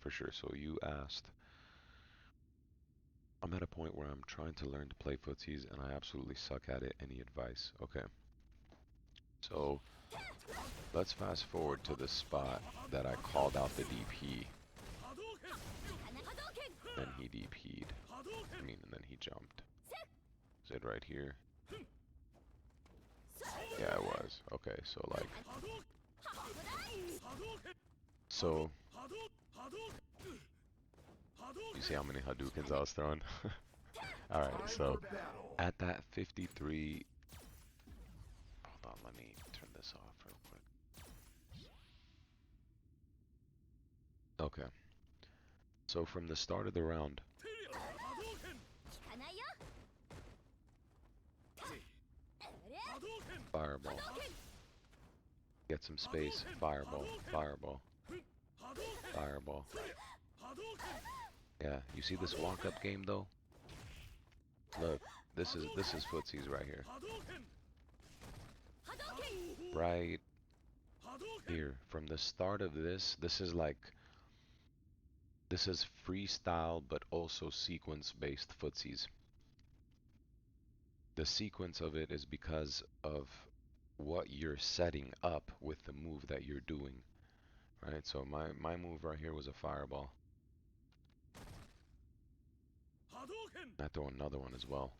for sure. So you asked, I'm at a point where I'm trying to learn to play footsies and I absolutely suck at it. Any advice? Okay. So let's fast forward to the spot that I called out the DP. Then he DP'd. And then he jumped. Is it right here? Yeah, it was. Okay, so like... So... You see how many Hadoukens I was throwing? Alright, so... At that 53... Hold on, let me turn this off real quick. Okay. So from the start of the round... Fireball. Get some space. Fireball. Fireball. Fireball. Yeah, you see this walk-up game though? Look, this is footsies right here. Right here. From the start of this is like... This is freestyle, but also sequence-based footsies. The sequence of it is because of what you're setting up with the move that you're doing. Right, so my move right here was a fireball. I throw another one as well.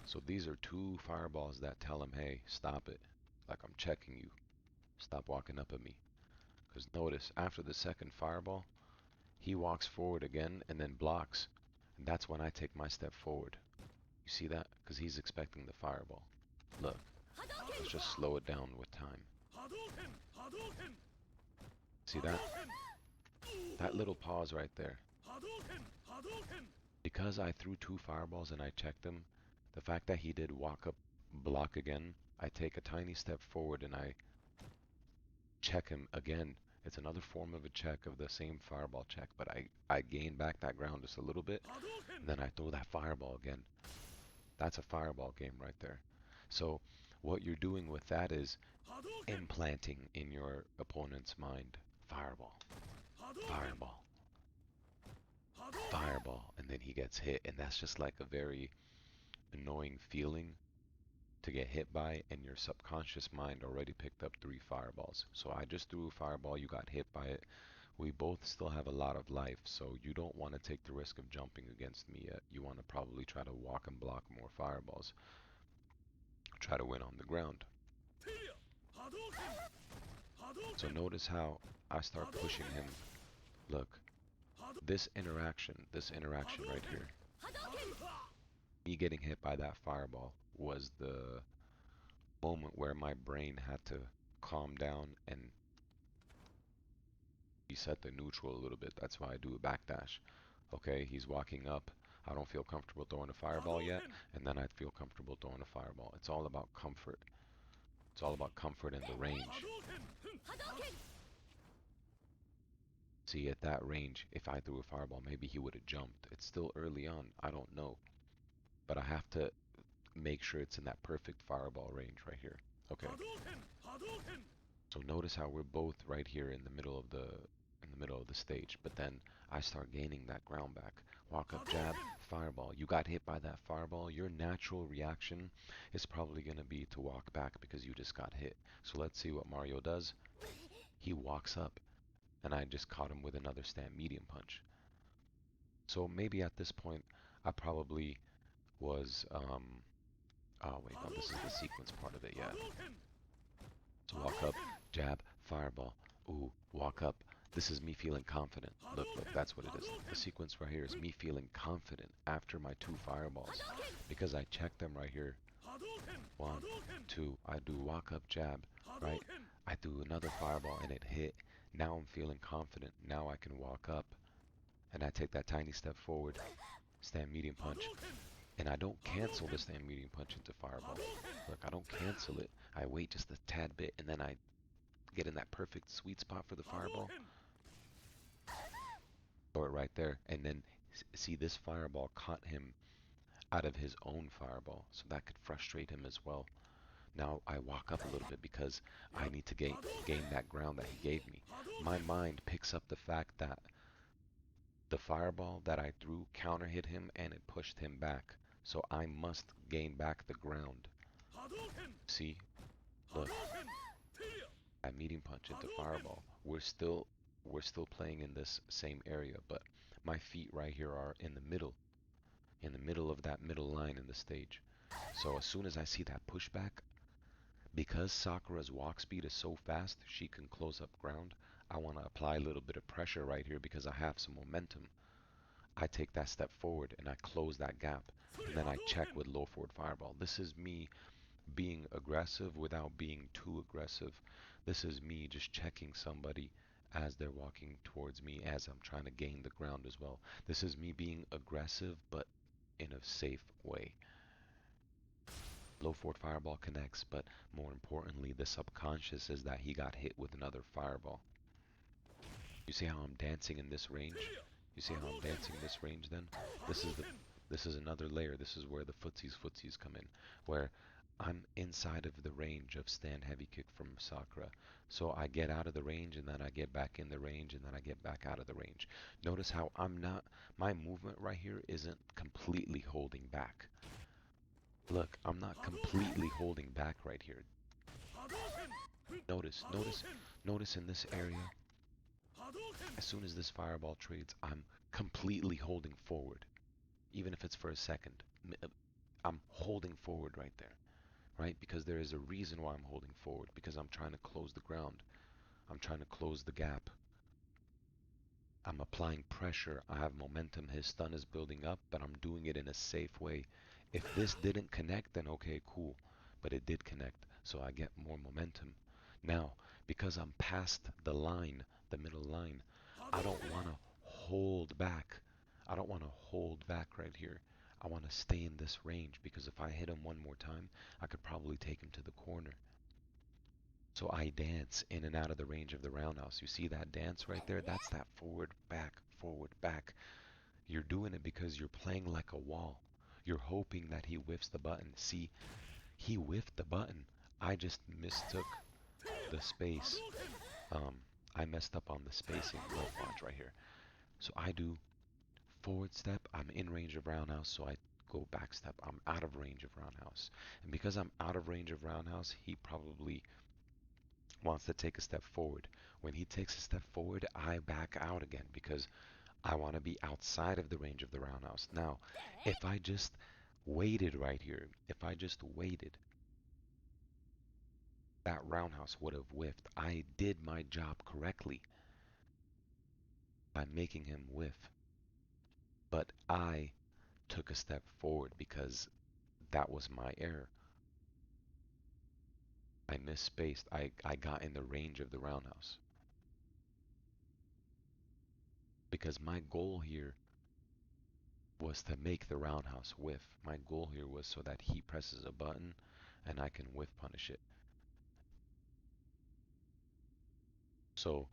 So these are two fireballs that tell him, hey, stop it. Like I'm checking you. Stop walking up at me. Because notice, after the second fireball, he walks forward again and then blocks. And that's when I take my step forward. You see that? Because he's expecting the fireball. Look, let's just slow it down with time. See that? That little pause right there. Because I threw two fireballs and I checked him, the fact that he did walk up, block again, I take a tiny step forward and I check him again. It's another form of a check of the same fireball check, but I gain back that ground just a little bit, and then I throw that fireball again. That's a fireball game right there. So what you're doing with that is implanting in your opponent's mind, fireball, fireball, fireball, and then he gets hit, and that's just like a very annoying feeling to get hit by, and your subconscious mind already picked up 3 fireballs. So I just threw a fireball, you got hit by it. We both still have a lot of life, so you don't want to take the risk of jumping against me yet. You want to probably try to walk and block more fireballs. Try to win on the ground. So notice how I start pushing him. Look, this interaction right here, me getting hit by that fireball was the moment where my brain had to calm down and reset the neutral a little bit. That's why I do a backdash. Okay, he's walking up. I don't feel comfortable throwing a fireball yet, and then I feel comfortable throwing a fireball. It's all about comfort. It's all about comfort and the range. See, at that range, if I threw a fireball, maybe he would have jumped. It's still early on. I don't know. But I have to make sure it's in that perfect fireball range right here. Okay. So notice how we're both right here in the middle of the stage, but then I start gaining that ground back. Walk up, jab, fireball. You got hit by that fireball. Your natural reaction is probably going to be to walk back because you just got hit. So let's see what Mario does. He walks up, and I just caught him with another stand medium punch. So maybe at this point, I probably was, oh wait, no, this is the sequence part of it, yeah. So walk up, jab, fireball. Ooh, walk up. This is me feeling confident. Look, that's what it is. The sequence right here is me feeling confident after my 2 fireballs. Because I checked them right here. 1, 2. I do walk up, jab, right? I do another fireball and it hit. Now I'm feeling confident. Now I can walk up. And I take that tiny step forward. Stand medium punch. And I don't cancel the stand medium punch into fireball. Look, I don't cancel it. I wait just a tad bit and then I get in that perfect sweet spot for the fireball. Throw it right there. And then see, this fireball caught him out of his own fireball. So that could frustrate him as well. Now I walk up a little bit because I need to gain that ground that he gave me. My mind picks up the fact that The fireball that I threw counter hit him and it pushed him back. So I must gain back the ground. See? Look. At medium punch into fireball. We're still playing in this same area, but my feet right here are in the middle of that middle line in the stage. So as soon as I see that pushback, because Sakura's walk speed is so fast, she can close up ground. I want to apply a little bit of pressure right here because I have some momentum. I take that step forward and I close that gap. And then I check with low forward fireball. This is me being aggressive without being too aggressive. This is me just checking somebody as they're walking towards me as I'm trying to gain the ground as well. This is me being aggressive but in a safe way. Low forward fireball connects, but more importantly, the subconscious is that he got hit with another fireball. You see how I'm dancing in this range? You see how I'm dancing in this range then? This is another layer. This is where the footsies come in, where I'm inside of the range of stand heavy kick from Sakura. So I get out of the range and then I get back in the range and then I get back out of the range. Notice how my movement right here isn't completely holding back. Look, I'm not completely holding back right here. Notice in this area, as soon as this fireball trades, I'm completely holding forward. Even if it's for a second, I'm holding forward right there, right? Because there is a reason why I'm holding forward, because I'm trying to close the ground. I'm trying to close the gap. I'm applying pressure. I have momentum. His stun is building up, but I'm doing it in a safe way. If this didn't connect, then okay, cool. But it did connect, so I get more momentum. Now, because I'm past the line, the middle line, I don't want to hold back. I don't want to hold back right here. I want to stay in this range because if I hit him one more time, I could probably take him to the corner. So I dance in and out of the range of the roundhouse. You see that dance right there? That's that forward, back, forward, back. You're doing it because you're playing like a wall. You're hoping that he whiffs the button. See, he whiffed the button. I just mistook the space. I messed up on the spacing. Look, watch right here. So I do forward step. I'm in range of roundhouse, so I go back step. I'm out of range of roundhouse. And because I'm out of range of roundhouse, he probably wants to take a step forward. When he takes a step forward, I back out again because I want to be outside of the range of the roundhouse. Now, if I just waited right here, if I just waited, that roundhouse would have whiffed. I did my job correctly by making him whiff, but I took a step forward because that was my error. I misspaced. I got in the range of the roundhouse because my goal here was to make the roundhouse whiff. My goal here was so that he presses a button and I can whiff punish it. So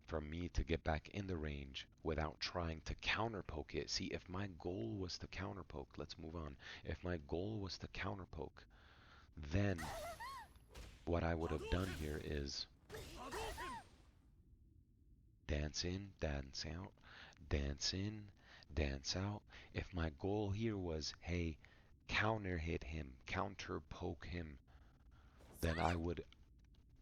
for me to get back in the range without trying to counter poke it. See, if my goal was to counter poke, let's move on. If my goal was to counter poke, then what I would have done here is dance in, dance out, dance in, dance out. If my goal here was, hey, counter hit him, counter poke him, then I would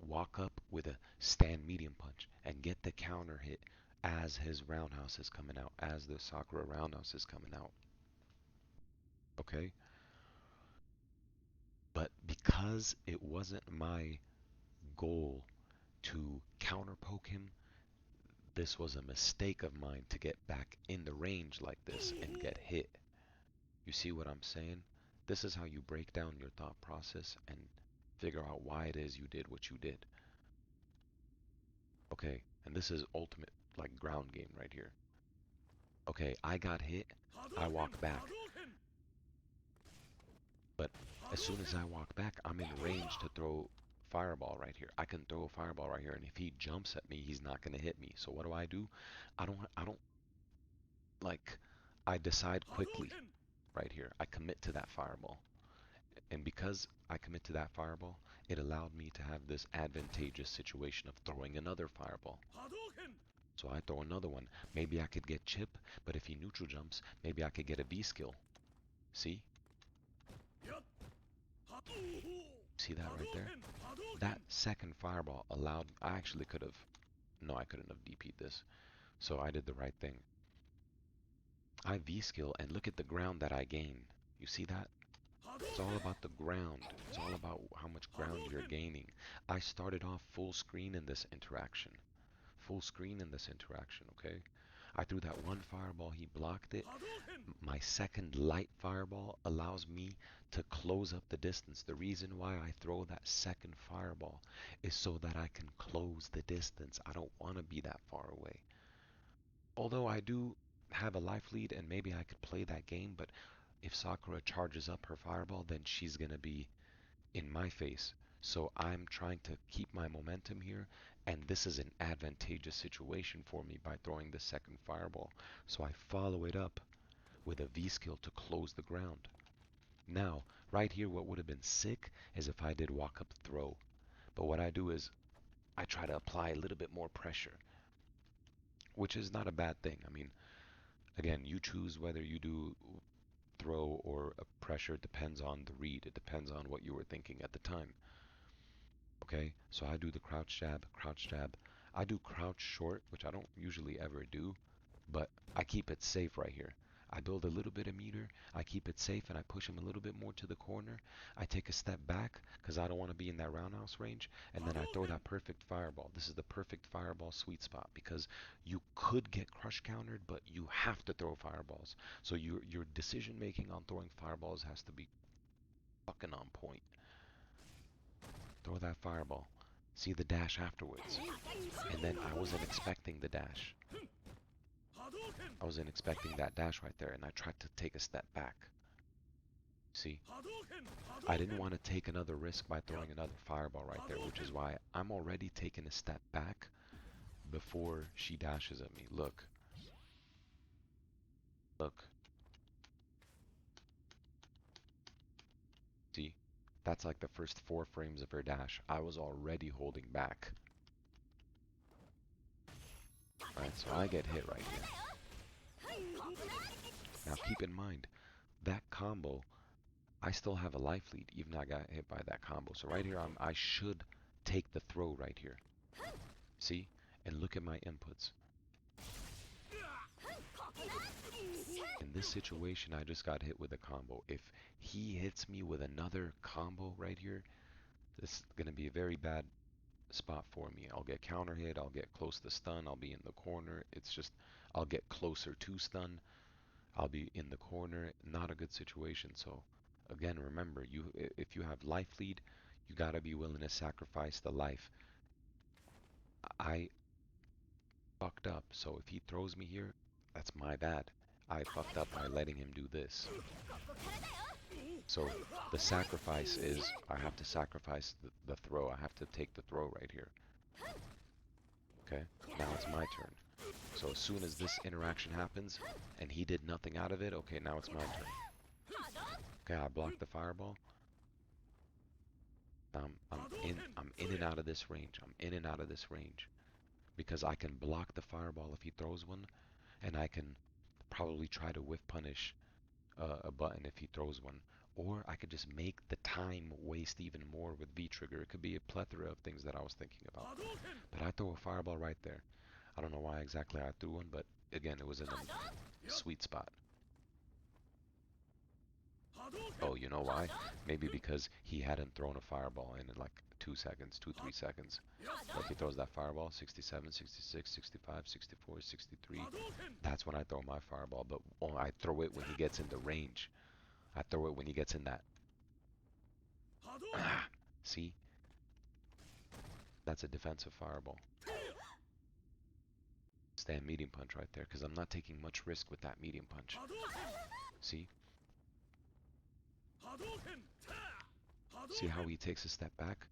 walk up with a stand medium punch and get the counter hit as his roundhouse is coming out, as the Sakura roundhouse is coming out. Okay? But because it wasn't my goal to counter poke him, this was a mistake of mine to get back in the range like this and get hit. You see what I'm saying? This is how you break down your thought process and figure out why it is you did what you did. Okay, and this is ultimate like ground game right here. Okay, I got hit, I walk back. But as soon as I walk back, I'm in range to throw fireball right here. I can throw a fireball right here, and if he jumps at me, he's not gonna hit me. So what do? I don't like, I decide quickly right here. I commit to that fireball. And because I commit to that fireball, it allowed me to have this advantageous situation of throwing another fireball. So I throw another one. Maybe I could get chip, but if he neutral jumps, maybe I could get a V skill. See? See that right there? That second fireball allowed... I actually could have... No, I couldn't have DP'd this. So I did the right thing. I V skill, and look at the ground that I gain. You see that? It's all about the ground. It's all about how much ground you're gaining. I started off full screen in this interaction. Full screen in this interaction, okay? I threw that one fireball, he blocked it. My second light fireball allows me to close up the distance. The reason why I throw that second fireball is so that I can close the distance. I don't want to be that far away. Although I do have a life lead and maybe I could play that game, but if Sakura charges up her fireball, then she's going to be in my face. So I'm trying to keep my momentum here, and this is an advantageous situation for me by throwing the second fireball. So I follow it up with a V skill to close the ground. Now, right here, what would have been sick is if I did walk up throw. But what I do is I try to apply a little bit more pressure, which is not a bad thing. I mean, again, you choose whether you do throw or a pressure. It depends on the read. It depends on what you were thinking at the time. Okay, so I do the crouch jab, crouch jab. I do crouch short, which I don't usually ever do, but I keep it safe right here. I build a little bit of meter, I keep it safe, and I push him a little bit more to the corner. I take a step back because I don't want to be in that roundhouse range, and then I throw that perfect fireball. This is the perfect fireball sweet spot because you could get crush countered, but you have to throw fireballs. So your decision making on throwing fireballs has to be fucking on point. Throw that fireball. See the dash afterwards. And then I wasn't expecting the dash. I wasn't expecting that dash right there, and I tried to take a step back. See? I didn't want to take another risk by throwing another fireball right there, which is why I'm already taking a step back before she dashes at me. Look. Look. See? That's like the first 4 frames of her dash. I was already holding back. Alright, so I get hit right here. Now keep in mind, that combo, I still have a life lead, even though I got hit by that combo. So right here, I should take the throw right here. See? And look at my inputs. In this situation, I just got hit with a combo. If he hits me with another combo right here, this is going to be a very bad spot for me. I'll get counter hit, I'll get close to stun, I'll be in the corner. It's just, I'll get closer to stun, I'll be in the corner. Not a good situation. So again, remember, if you have life lead, you gotta be willing to sacrifice the life. I fucked up, so if he throws me here, that's my bad. I fucked up by letting him do this. So the sacrifice is, I have to sacrifice the throw. I have to take the throw right here. Okay, now it's my turn. So as soon as this interaction happens, and he did nothing out of it, okay, now it's my turn. Okay, I blocked the fireball. I'm in and out of this range. I'm in and out of this range. Because I can block the fireball if he throws one, and I can probably try to whiff punish a button if he throws one. Or I could just make the time waste even more with V-trigger. It could be a plethora of things that I was thinking about. But I throw a fireball right there. I don't know why exactly I threw one, but again, it was in a sweet spot. Oh, you know why? Maybe because he hadn't thrown a fireball in like 2 seconds, 3 seconds. Like he throws that fireball, 67, 66, 65, 64, 63. That's when I throw my fireball, but I throw it when he gets in the range. I throw it when he gets in that. See? That's a defensive fireball. Stand medium punch right there, because I'm not taking much risk with that medium punch. See? See how he takes a step back?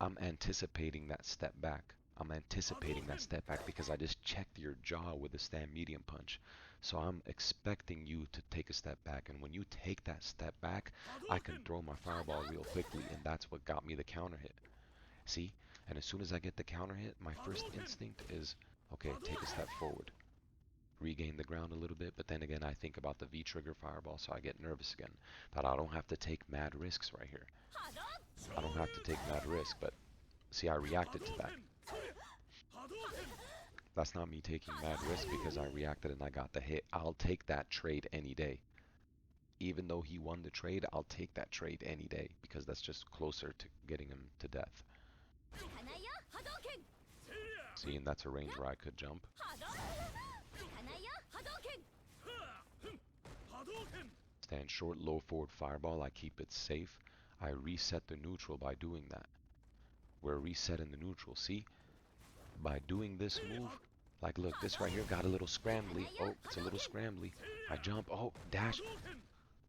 I'm anticipating that step back. I'm anticipating that step back because I just checked your jaw with a stand medium punch. So I'm expecting you to take a step back, and when you take that step back, I can throw my fireball real quickly, and that's what got me the counter hit. See? And as soon as I get the counter hit, my first instinct is Okay, take a step forward. Regain the ground a little bit, but then again, I think about the V-trigger fireball, so I get nervous again. But I don't have to take mad risks right here. I don't have to take mad risk, but see, I reacted to that. That's not me taking mad risk because I reacted and I got the hit. I'll take that trade any day. Even though he won the trade, I'll take that trade any day because that's just closer to getting him to death. See, and that's a range where I could jump. Stand short, low forward fireball. I keep it safe. I reset the neutral by doing that. We're resetting the neutral. See? By doing this move, like look, this right here got a little scrambly. Oh, it's a little scrambly. I jump. Oh, dash.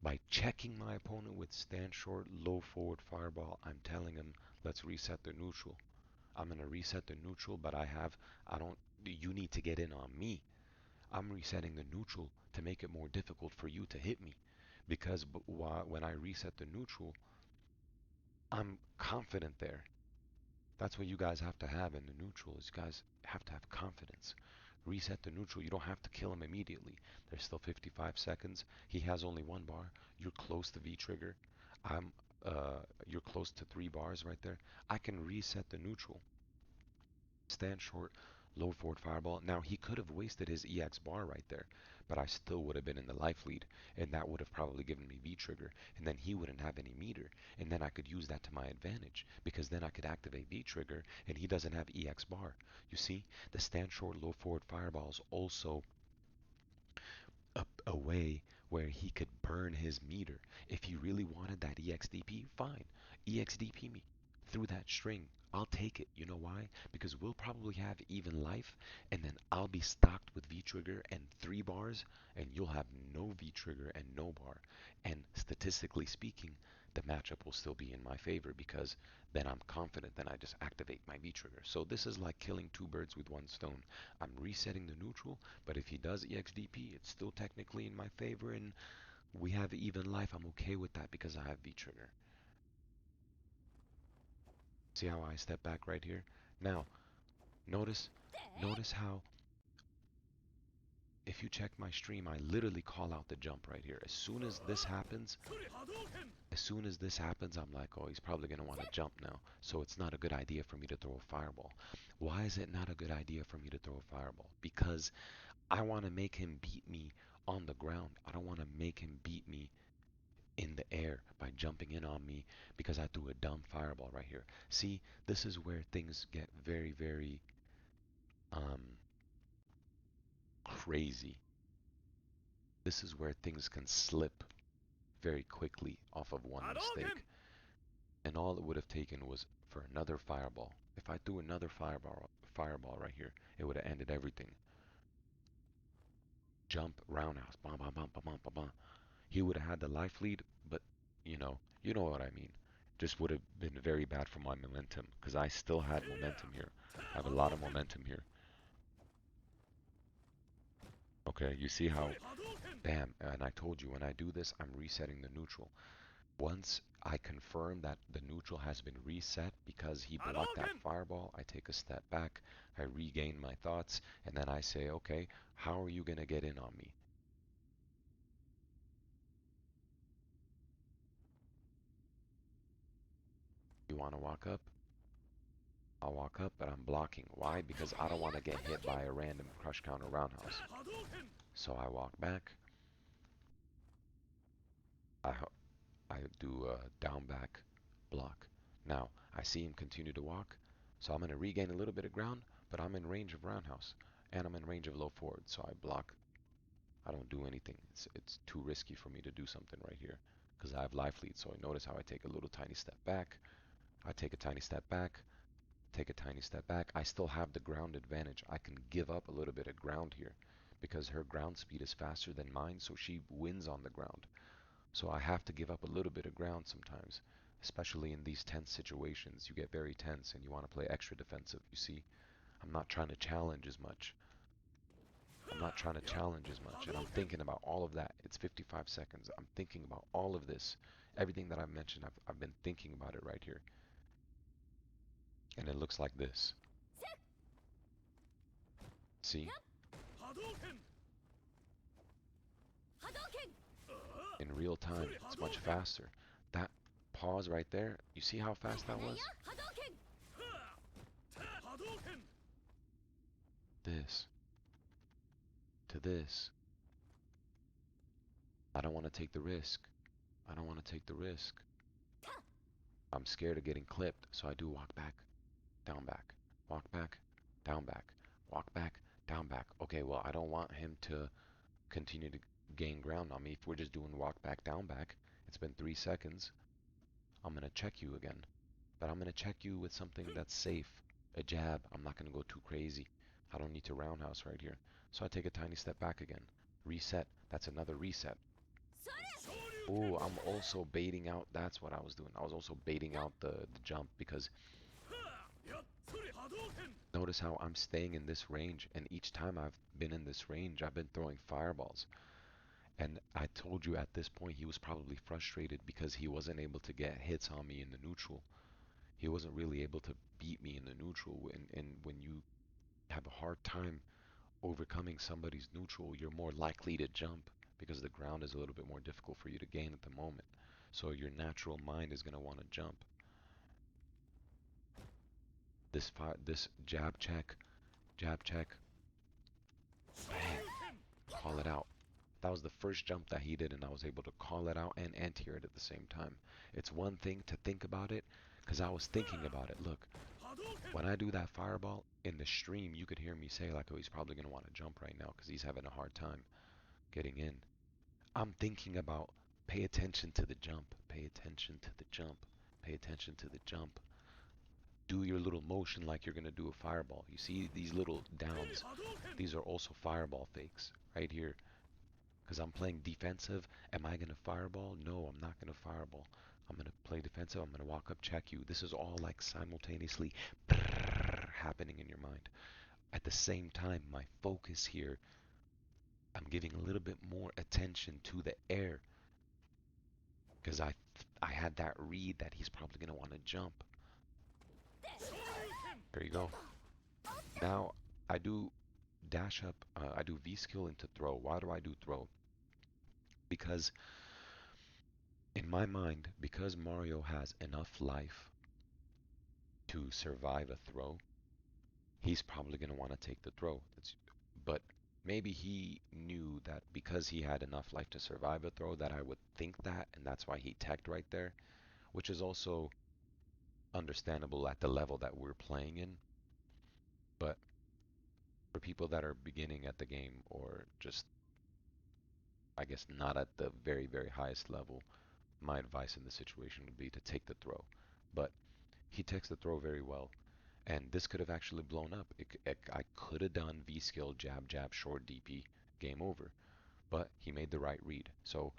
By checking my opponent with stand short, low forward fireball, I'm telling him, let's reset the neutral. I'm going to reset the neutral, but you need to get in on me. I'm resetting the neutral to make it more difficult for you to hit me. Because when I reset the neutral, I'm confident there. That's what you guys have to have in the neutral is you guys have to have confidence. Reset the neutral. You don't have to kill him immediately. There's still 55 seconds. He has only one bar. You're close to V-trigger. I'm you're close to 3 bars right there. I can reset the neutral. Stand short, low forward fireball. Now he could have wasted his EX bar right there, but I still would have been in the life lead, and that would have probably given me V-trigger, and then he wouldn't have any meter, and then I could use that to my advantage, because then I could activate V-trigger, and he doesn't have EX bar. You see, the stand short, low forward fireball is also a way where he could burn his meter. If he really wanted that EXDP, fine. EXDP me through that string. I'll take it. You know why? Because we'll probably have even life, and then I'll be stocked with V-trigger and 3 bars, and you'll have no V-trigger and no bar. And statistically speaking, the matchup will still be in my favor because then I'm confident, then I just activate my V-trigger. So this is like killing 2 birds with 1 stone. I'm resetting the neutral, but if he does EXDP, it's still technically in my favor, and we have even life. I'm okay with that because I have V-trigger. See how I step back right here? Now, notice how if you check my stream, I literally call out the jump right here. As soon as this happens, I'm like, oh, he's probably going to want to jump now. So it's not a good idea for me to throw a fireball. Why is it not a good idea for me to throw a fireball? Because I want to make him beat me on the ground. I don't want to make him beat me in the air by jumping in on me because I threw a dumb fireball right here. See, this is where things get very, very crazy. This is where things can slip very quickly off of one mistake. And all it would have taken was for another fireball. If I threw another fireball right here, it would have ended everything. Jump, roundhouse, bam, bam, bam, bam, bam, bam, bam. He would have had the life lead, but you know what I mean. Just would have been very bad for my momentum because I still had momentum here. I have a lot of momentum here. Okay, you see how, bam, and I told you when I do this, I'm resetting the neutral. Once I confirm that the neutral has been reset because he blocked that fireball, I take a step back, I regain my thoughts, and then I say, okay, how are you going to get in on me? You want to walk up? I'll walk up, but I'm blocking. Why? Because I don't want to get hit by a random crush counter roundhouse. So I walk back. I, I do a down back block. Now, I see him continue to walk, so I'm going to regain a little bit of ground, but I'm in range of roundhouse, and I'm in range of low forward, so I block. I don't do anything. It's too risky for me to do something right here because I have life lead. So notice how I take a little tiny step back. I take a tiny step back, take a tiny step back. I still have the ground advantage. I can give up a little bit of ground here because her ground speed is faster than mine, so she wins on the ground. So I have to give up a little bit of ground sometimes, especially in these tense situations. You get very tense and you want to play extra defensive. You see, I'm not trying to challenge as much. I'm not trying to challenge as much, and I'm thinking about all of that. It's 55 seconds. I'm thinking about all of this. Everything that I've mentioned, I've been thinking about it right here. And it looks like this. See? In real time, it's much faster. That pause right there, you see how fast that was? This to this. I don't want to take the risk. I don't want to take the risk. I'm scared of getting clipped, so I do walk back, down back, walk back, down back, walk back, down back. Okay, well, I don't want him to continue to gain ground on me. If we're just doing walk back, down back, it's been 3 seconds. I'm going to check you again. But I'm going to check you with something that's safe. A jab. I'm not going to go too crazy. I don't need to roundhouse right here. So I take a tiny step back again. Reset. That's another reset. Oh, I'm also baiting out. That's what I was doing. I was also baiting out the jump because notice how I'm staying in this range. And each time I've been in this range, I've been throwing fireballs. And I told you at this point he was probably frustrated because he wasn't able to get hits on me in the neutral. He wasn't really able to beat me in the neutral. And when you have a hard time overcoming somebody's neutral, you're more likely to jump because the ground is a little bit more difficult for you to gain at the moment. So your natural mind is going to want to jump. This jab check, bang, call it out. That was the first jump that he did, and I was able to call it out and anti it at the same time. It's one thing to think about it, because I was thinking about it. Look, when I do that fireball in the stream, you could hear me say like, oh, he's probably going to want to jump right now because he's having a hard time getting in. I'm thinking about pay attention to the jump, pay attention to the jump, pay attention to the jump. Do your little motion like you're going to do a fireball. You see these little downs? These are also fireball fakes right here. Because I'm playing defensive. Am I going to fireball? No, I'm not going to fireball. I'm going to play defensive. I'm going to walk up, check you. This is all like simultaneously happening in your mind. At the same time, my focus here, I'm giving a little bit more attention to the air. Because I had that read that he's probably going to want to jump. There you go. Now, I do dash up. I do V-skill into throw. Why do I do throw? Because in my mind, because Mario has enough life to survive a throw, he's probably going to want to take the throw. But maybe he knew that because he had enough life to survive a throw that I would think that, and that's why he teched right there, which is also understandable at the level that we're playing in. But for people that are beginning at the game or just, I guess, not at the very, very highest level, my advice in this situation would be to take the throw. But he takes the throw very well. And this could have actually blown up. I could have done V-skill, jab, jab, short DP, game over. But he made the right read. So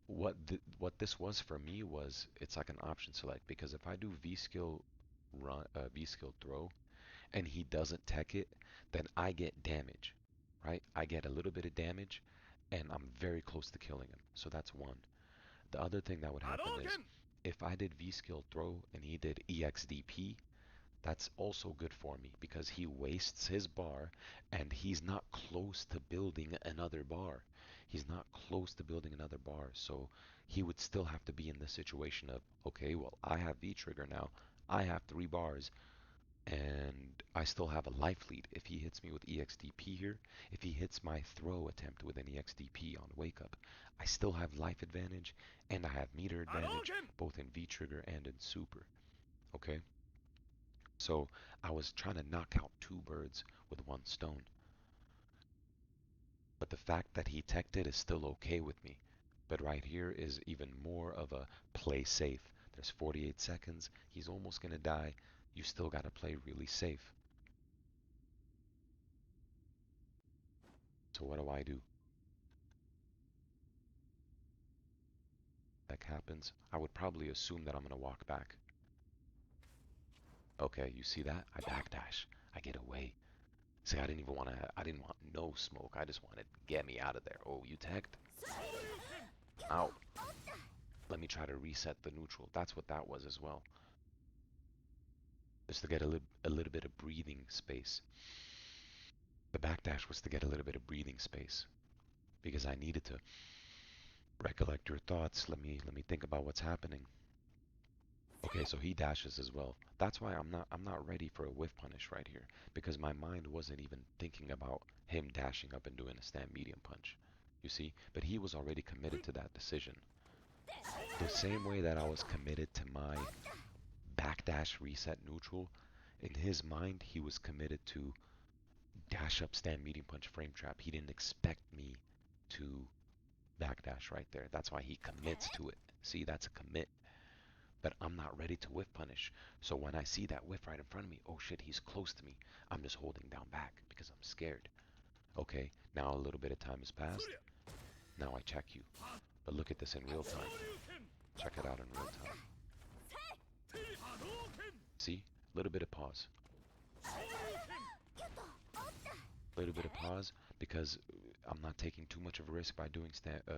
what this was for me was it's like an option select, because if I do V-skill run, V-skill throw, and he doesn't tech it, then I get damage, right? I get a little bit of damage, and I'm very close to killing him. So that's one. The other thing that would happen is if I did V-skill throw and he did EXDP, that's also good for me because he wastes his bar and he's not close to building another bar. He's not close to building another bar. So he would still have to be in the situation of, okay, well, I have V-trigger now. I have 3 bars and I still have a life lead. If he hits me with EXDP here, if he hits my throw attempt with an EXDP on wake up, I still have life advantage and I have meter advantage both in V-trigger and in super. Okay? So I was trying to knock out 2 birds with 1 stone. But the fact that he teched it is still okay with me. But right here is even more of a play safe. There's 48 seconds. He's almost going to die. You still got to play really safe. So what do? That happens. I would probably assume that I'm going to walk back. Okay, you see that? I backdash. I get away. See, I didn't want no smoke. I just wanted to get me out of there. Oh, you teched? Out. Let me try to reset the neutral. That's what that was as well. Just to get a little bit of breathing space. The backdash was to get a little bit of breathing space because I needed to recollect your thoughts. Let me think about what's happening. Okay, so he dashes as well. That's why I'm not ready for a whiff punish right here because my mind wasn't even thinking about him dashing up and doing a stand medium punch. You see? But he was already committed to that decision. The same way that I was committed to my backdash reset neutral, in his mind he was committed to dash up stand medium punch frame trap. He didn't expect me to backdash right there. That's why he commits to it. See, that's a commit. But I'm not ready to whiff punish. So when I see that whiff right in front of me, oh shit, he's close to me. I'm just holding down back because I'm scared. Okay, now a little bit of time has passed. Now I check you. But look at this in real time. Check it out in real time. See? A little bit of pause. A little bit of pause because I'm not taking too much of a risk by doing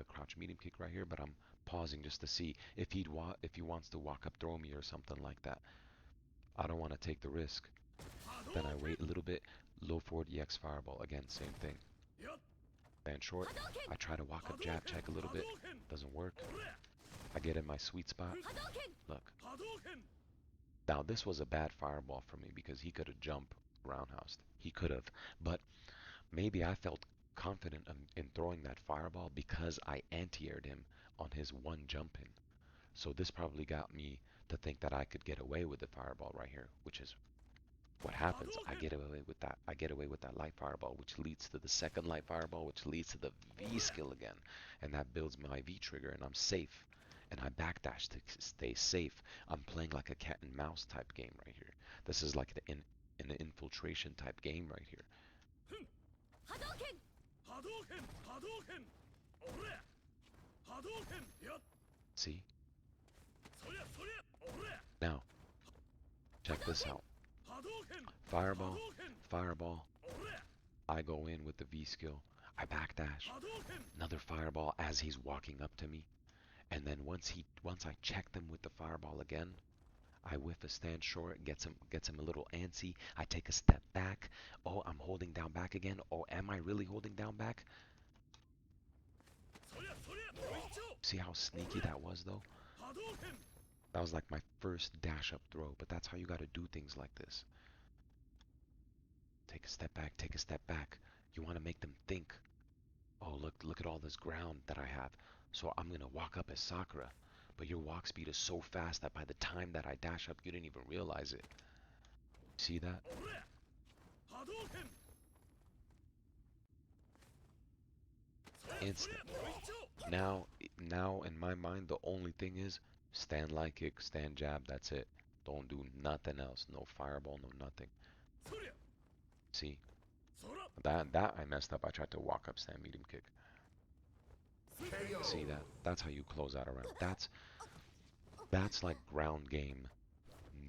crouch medium kick right here, but I'm pausing just to see if he wants to walk up throw me or something like that. I don't want to take the risk. Then I wait a little bit, low forward EX fireball. Again, same thing. Stand short. I try to walk up jab check a little bit. Doesn't work. I get in my sweet spot. Look. Now this was a bad fireball for me because he could have jumped roundhoused. He could have. But maybe I felt confident in throwing that fireball because I anti-aired him on his one jump in. So this probably got me to think that I could get away with the fireball right here, which is what happens. I get away with that. I get away with that light fireball, which leads to the second light fireball, which leads to the V skill again, and that builds my V trigger, and I'm safe. And I backdash to stay safe. I'm playing like a cat and mouse type game right here. This is like an infiltration type game right here. See? Now, check this out. Fireball, fireball. I go in with the V skill. I backdash. Another fireball as he's walking up to me. And then once I check them with the fireball again, I whiff a stand short, gets him a little antsy. I take a step back. Oh, I'm holding down back again. Oh, am I really holding down back? See how sneaky that was though? That was like my first dash up throw, but that's how you gotta do things like this. Take a step back, take a step back. You wanna make them think, oh look at all this ground that I have. So I'm gonna walk up as Sakura. But your walk speed is so fast that by the time that I dash up, you didn't even realize it. See that? Instant. Now in my mind, the only thing is stand light kick, stand jab, that's it. Don't do nothing else. No fireball, no nothing. See? That I messed up. I tried to walk up stand medium kick. See that? That's how you close out a round. That's like ground game,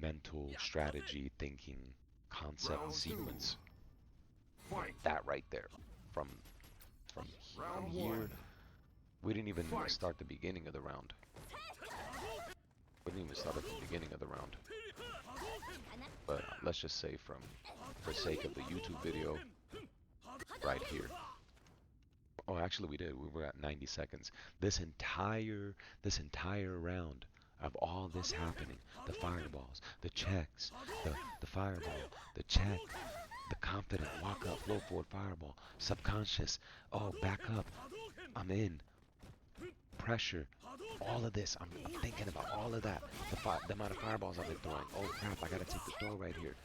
mental strategy, thinking, concept, sequence. That right there. From here, we didn't even start the beginning of the round. We didn't even start at the beginning of the round. But let's just say for sake of the YouTube video, right here. Oh, actually we did. We were at 90 seconds. This entire round of all this happening, the fireballs, the checks, the fireball, the check, the confident walk up, low forward fireball, subconscious, oh, back up, I'm in, pressure, all of this, I'm thinking about all of that, the amount of fireballs I've been throwing, oh crap, I gotta take the throw right here,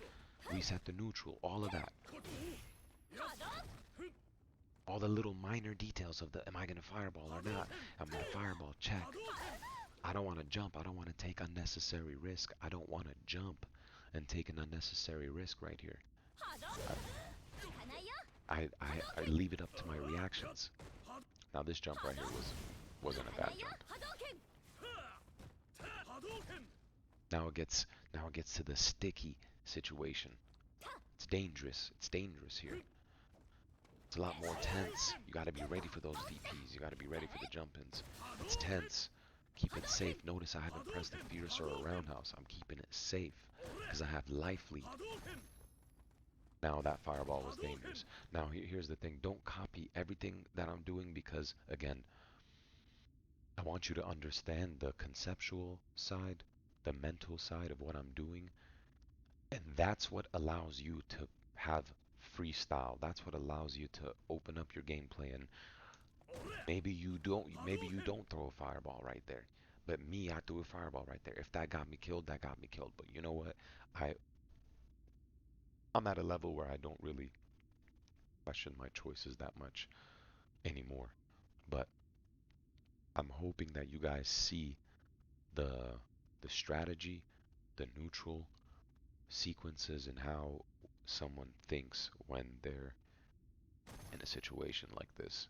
reset the neutral, all of that. All the little minor details of am I gonna fireball or not? I'm gonna fireball, check. I don't want to jump. I don't want to take unnecessary risk. I don't want to jump and take an unnecessary risk right here. I leave it up to my reactions. Now this jump right here wasn't a bad jump. Now it gets to the sticky situation. It's dangerous. It's dangerous here. It's a lot more tense. You got to be ready for those DPs. You got to be ready for the jump-ins. It's tense. Keep it safe. Notice I haven't pressed a fierce or a roundhouse. I'm keeping it safe because I have life lead. Now that fireball was dangerous. Now here's the thing. Don't copy everything that I'm doing because, again, I want you to understand the conceptual side, the mental side of what I'm doing. And that's what allows you to have freestyle. That's what allows you to open up your gameplay. And maybe you don't throw a fireball right there. But me, I threw a fireball right there. If that got me killed, that got me killed. But you know what? I I'm at a level where I don't really question my choices that much anymore. But I'm hoping that you guys see the the strategy, the neutral sequences, and how someone thinks when they're in a situation like this.